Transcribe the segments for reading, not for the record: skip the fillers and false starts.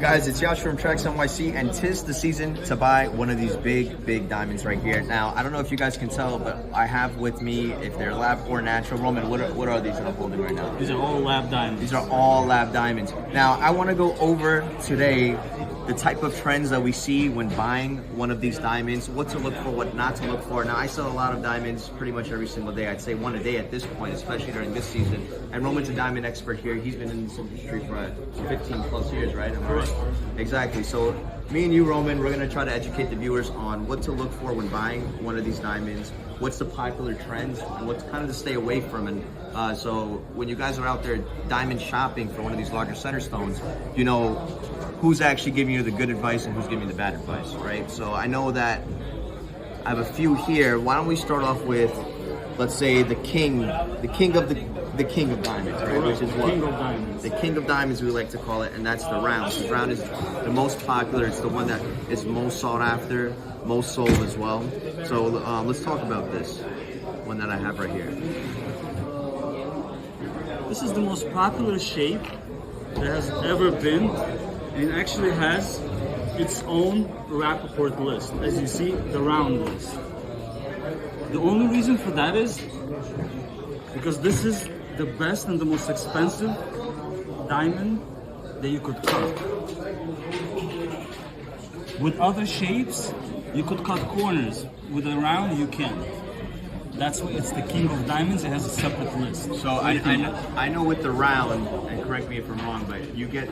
Guys, it's Yash from TRAXNYC, and 'tis the season to buy one of these big diamonds right here. Now, I don't know if you guys can tell, but I have with me, if they're lab or natural. Roman, what are these that I'm holding right now? These are all lab diamonds. These are all lab diamonds. Now, I want to go over today the type of trends that we see when buying one of these diamonds, what to look for, what not to look for. Now, I sell a lot of diamonds pretty much every single day. I'd say one a day at this point, especially during this season. And Roman's a diamond expert here. He's been in this industry for 15 plus years, right? Am I right? Exactly. So me and you, Roman, we're going to try to educate the viewers on what to look for when buying one of these diamonds, what's the popular trends, and what's kind of to stay away from. And so when you guys are out there diamond shopping for one of these larger center stones, you know who's actually giving you the good advice and who's giving you the bad advice, right? So I know that I have a few here. Why don't we start off with, let's say, the king of diamonds, right? Which is what? King of diamonds. The king of diamonds, we like to call it, and that's the round. The round is the most popular. It's the one that is most sought after, most sold as well. So let's talk about this one that I have right here. This is the most popular shape there has ever been, and it actually has its own Rappaport list. As you see, the round list. The only reason for that is because this is the best and the most expensive diamond that you could cut. With other shapes, you could cut corners. With a round, you can't. That's why it's the king of diamonds. It has a separate list. So I know with the round, and correct me if I'm wrong, but you get,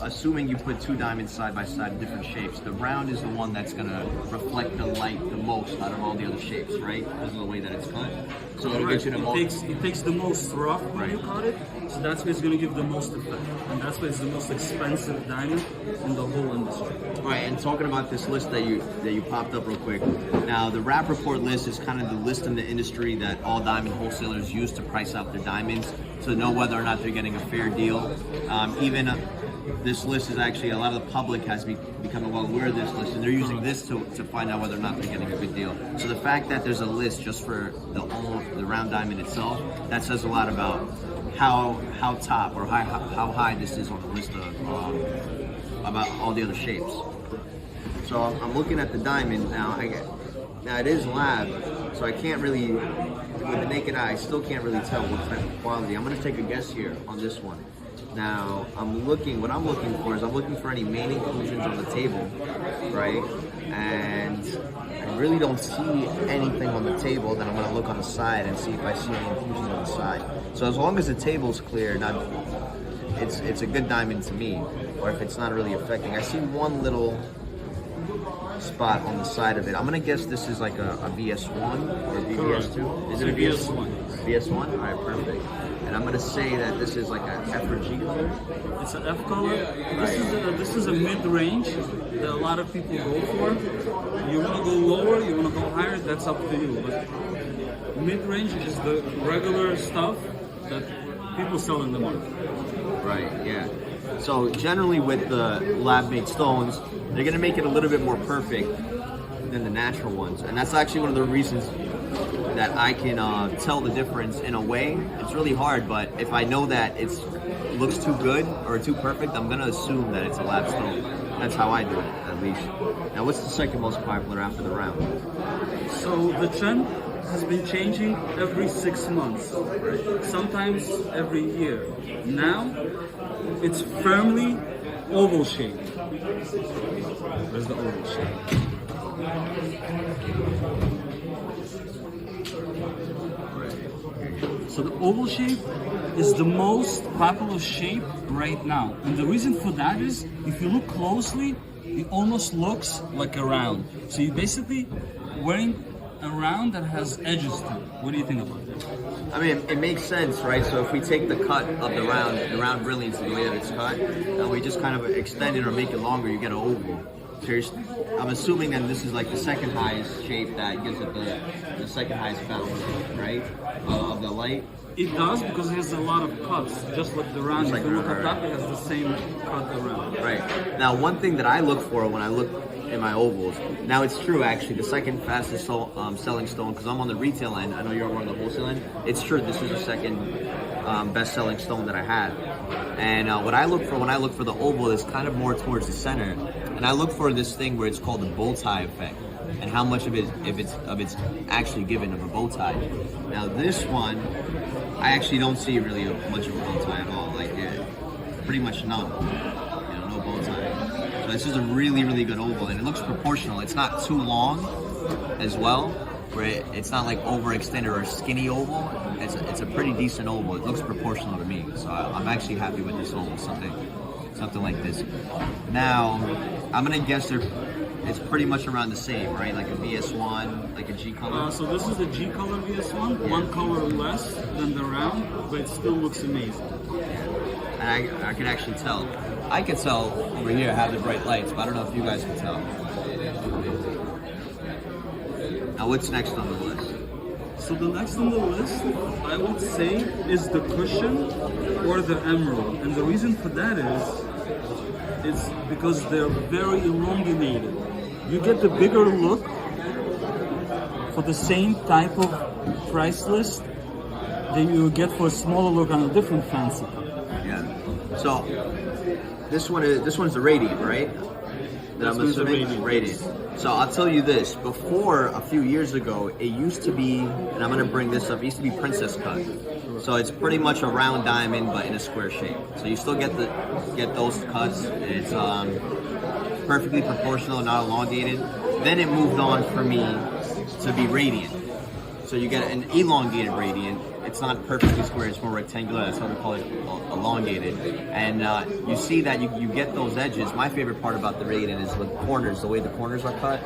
assuming you put two diamonds side by side in different shapes, the round is the one that's going to reflect the light the most out of all the other shapes, right? Because of the way that it's cut. So it'll get you the most. It takes the most rough when you cut it, so that's why it's going to give the most effect. And that's why it's the most expensive diamond in the whole industry. Right, and talking about this list that you popped up real quick. Now, the Rappaport list is kind of the list in the industry that all diamond wholesalers use to price out their diamonds to know whether or not they're getting a fair deal. This list is actually, a lot of the public has become well aware of this list, and they're using this to find out whether or not they're getting a good deal. So the fact that there's a list just for the round diamond itself, that says a lot about how top or how high this is on the list of about all the other shapes. So I'm looking at the diamond now. Now it is lab, so I can't really, with the naked eye, I still can't really tell what type of quality. I'm gonna take a guess here on this one. Now, what I'm looking for is I'm looking for any main inclusions on the table, right? And I really don't see anything on the table. Then I'm gonna look on the side and see if I see any inclusions on the side. So as long as the table's clear, it's a good diamond to me. Or if it's not really affecting, I see one little spot on the side of it. I'm gonna guess this is like a VS1 or a VS2. Is it a VS1? VS1? All right, perfect. And I'm gonna say that this is like an F or G color. It's an F color. This is a mid-range that a lot of people go for. You wanna go lower, you wanna go higher, that's up to you. But mid-range is the regular stuff that people sell in the market. Right, yeah. So generally with the lab-made stones, they're gonna make it a little bit more perfect than the natural ones. And that's actually one of the reasons that I can tell the difference in a way. It's really hard, but if I know that it looks too good or too perfect, I'm gonna assume that it's a lab stone. That's how I do it, at least. Now, what's the second most popular after the round? So the trend has been changing every 6 months, sometimes every year. Now, it's firmly oval shape. There's the oval shape. So the oval shape is the most popular shape right now. And the reason for that is, if you look closely, it almost looks like a round. So you're basically wearing a round that has edges to it. What do you think about that? I mean, it makes sense, right? So if we take the cut of the round brilliance, the way that it's cut, and we just kind of extend it or make it longer, you get an oval. I'm assuming that this is like the second highest shape that gives it the second highest bounce, right? Of the light. It does, because it has a lot of cuts, just like the round. If you look at that, it has the same cut around. Right. Now, one thing that I look for when I look in my ovals, now it's true actually, the second fastest selling stone, because I'm on the retail end, I know you're on the wholesale end, it's true this is the second best selling stone that I had. And what I look for when I look for the oval is kind of more towards the center, and I look for this thing where it's called the bow tie effect, and how much of it, if it's actually given of a bow tie. Now this one, I actually don't see really much of a bow tie at all. Like pretty much none. You know, no bow tie. So this is a really, really good oval, and it looks proportional. It's not too long as well, where it's not like overextended or a skinny oval. It's a pretty decent oval. It looks proportional to me, so I'm actually happy with this oval. Something like this. Now, I'm gonna guess it's pretty much around the same, right? Like a VS1, like a G color. So this is the G color VS1, one color less than the round, but it still looks amazing. And I can actually tell. I can tell over here, I have the bright lights, but I don't know if you guys can tell. Now, what's next on the list? So the next on the list, I would say, is the cushion or the emerald. And the reason for that is because they're very illuminated. You get the bigger look for the same type of price list that you get for a smaller look on a different fancy cup. Yeah. So this one's the radiant, right? That I'm assuming radiant. So I'll tell you this, before a few years ago, it used to be, and I'm gonna bring this up, it used to be princess cut. So it's pretty much a round diamond, but in a square shape. So you still get those cuts. It's perfectly proportional, not elongated. Then it moved on for me to be radiant. So you get an elongated radiant. It's not perfectly square, it's more rectangular. That's why we call it elongated. And you see that you get those edges. My favorite part about the radiant is the corners, the way the corners are cut.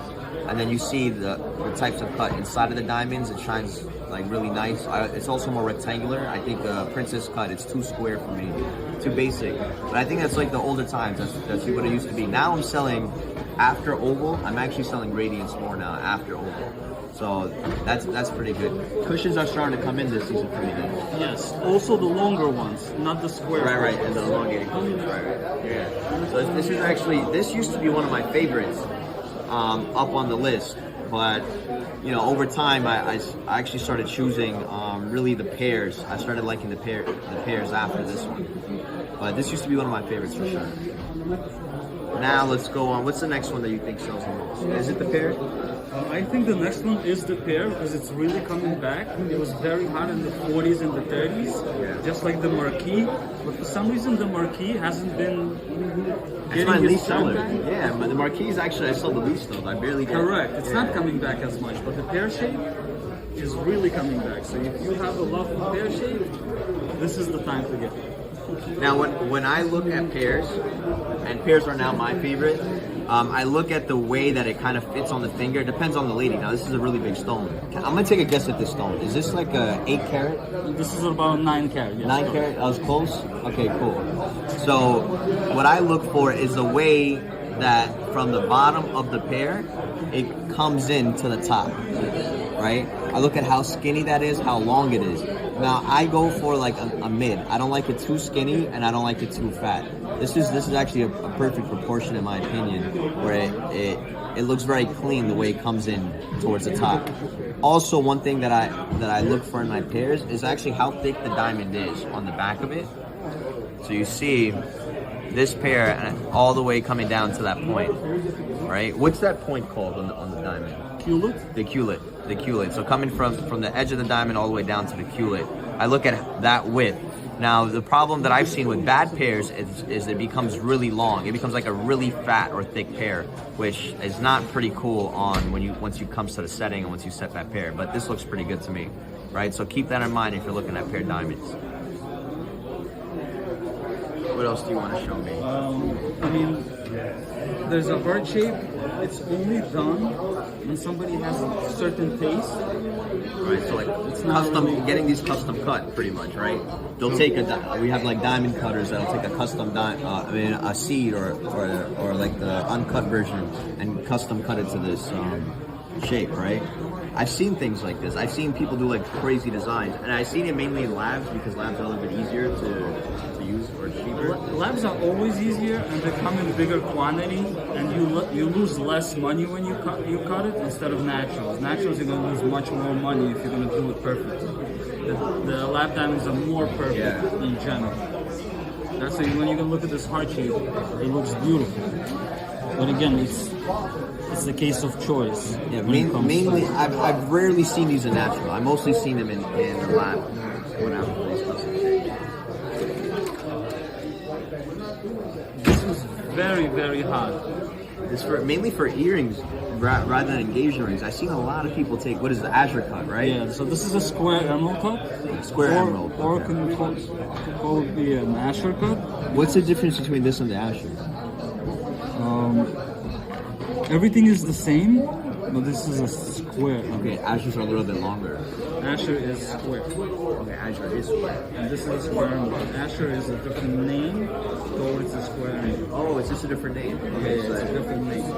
And then you see the types of cut inside of the diamonds. It shines like really nice. It's also more rectangular. I think the princess cut, it's too square for me, too basic. But I think that's like the older times. That's what it used to be. Now I'm selling after oval. I'm actually selling radiants more now after oval. So that's pretty good. Cushions are starting to come in this season for me then. Yes, also the longer ones, not the square ones. Right, and the elongated cushions, right. Yeah. So this used to be one of my favorites up on the list, but you know, over time I actually started choosing really the pairs. I started liking the pairs after this one. But this used to be one of my favorites for sure. Now let's go on. What's the next one that you think sells the most? Is it the pair? I think the next one is the pair because it's really coming back. It was very hot in the 40s and the 30s, just like the marquee. But for some reason, the marquee hasn't been It's my least seller. Yeah, but the marquee is actually I sold the least of. I barely get. Correct. It's not coming back as much, but the pear shape is really coming back. So if you have a love for pear shape, this is the time to get it. Now, when I look at pairs, and pairs are now my favorite, I look at the way that it kind of fits on the finger. It depends on the lady. Now, this is a really big stone. I'm gonna take a guess at this stone. Is this like a 8 carat? This is about 9 carat. Yes. 9 carat? I was close? Okay, cool. So, what I look for is the way that from the bottom of the pair, it comes in to the top, right? I look at how skinny that is, how long it is. Now, I go for like a mid. I don't like it too skinny, and I don't like it too fat. This is actually a perfect proportion in my opinion, where it looks very clean the way it comes in towards the top. Also, one thing that I look for in my pairs is actually how thick the diamond is on the back of it. So you see this pair all the way coming down to that point, right? What's that point called on the diamond? Culet? The culet. So coming from the edge of the diamond all the way down to the culet, I look at that width. Now, the problem that I've seen with bad pairs is it becomes really long. It becomes like a really fat or thick pair, which is not pretty cool on once you comes to the setting and once you set that pair. But this looks pretty good to me, right? So keep that in mind if you're looking at paired diamonds. What else do you want to show me? I mean, there's a heart shape. It's only done when somebody has a certain taste. Right, so like It's not custom, really- getting these custom cut pretty much, right? They'll take we have like diamond cutters that'll take a custom a seed or like the uncut version and custom cut it to this shape, right? I've seen things like this. I've seen people do like crazy designs, and I've seen it mainly in labs because labs are a little bit easier to use or cheaper. Labs are always easier and they come in bigger quantity, and you lose less money when you cut it instead of naturals. Naturals you're gonna lose much more money if you're gonna do it perfectly. The lab diamonds are more perfect in general. That's why when you can look at this heart shape, it looks beautiful. But again, it's the case of choice. Yeah, mainly, I've rarely seen these in natural. I've mostly seen them in the lab. Whatever. This is very, very hot. It's mainly for earrings rather than engagement rings. I've seen a lot of people take, what is the Azure cut, right? Yeah, so this is a square emerald cut. Square emerald. Or can you call it the Azure cut? What's the difference between this and the Azure? Everything is the same, but this is a square. Okay, Azures are a little bit longer. Azure is square. Okay, Azure is square. And this is a square emerald. Azure is a different name towards the square emerald. Oh, it's just a different name. Okay, it's a different name.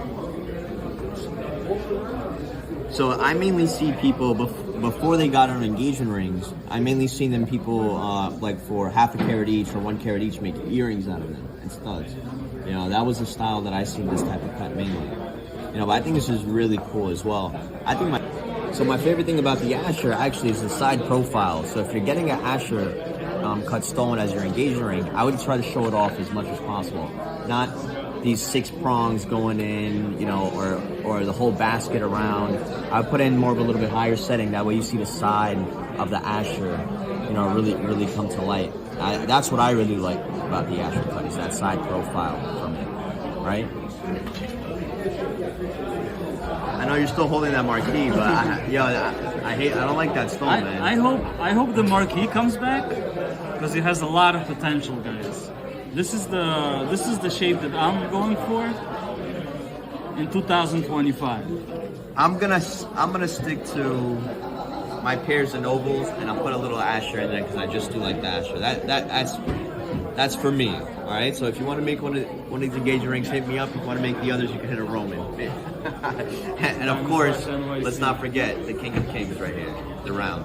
So I mainly see people before they got on engagement rings. I mainly seen them people like for half a carat each or 1 carat each make earrings out of them and studs. You know, that was the style that I seen this type of cut mainly. You know, but I think this is really cool as well. I think my favorite thing about the Azure actually is the side profile. So if you're getting an Azure cut stone as your engagement ring, I would try to show it off as much as possible. Not these 6 prongs going in, you know, or the whole basket around. I would put in more of a little bit higher setting. That way you see the side of the Azure, you know, really come to light. That's what I really like about the Azure cut, is that side profile from it, right? I know you're still holding that marquee, but I don't like that stone, man. I hope the marquee comes back, because it has a lot of potential, guys. This is the shape that I'm going for in 2025. I'm gonna stick to my pairs and ovals, and I'll put a little Azure in there because I just do like the Azure. That's for me. All right. So if you want to make one of these engagement rings, hit me up. If you want to make the others, you can hit a Roman. And of course, let's not forget the King of Kings right here, the round.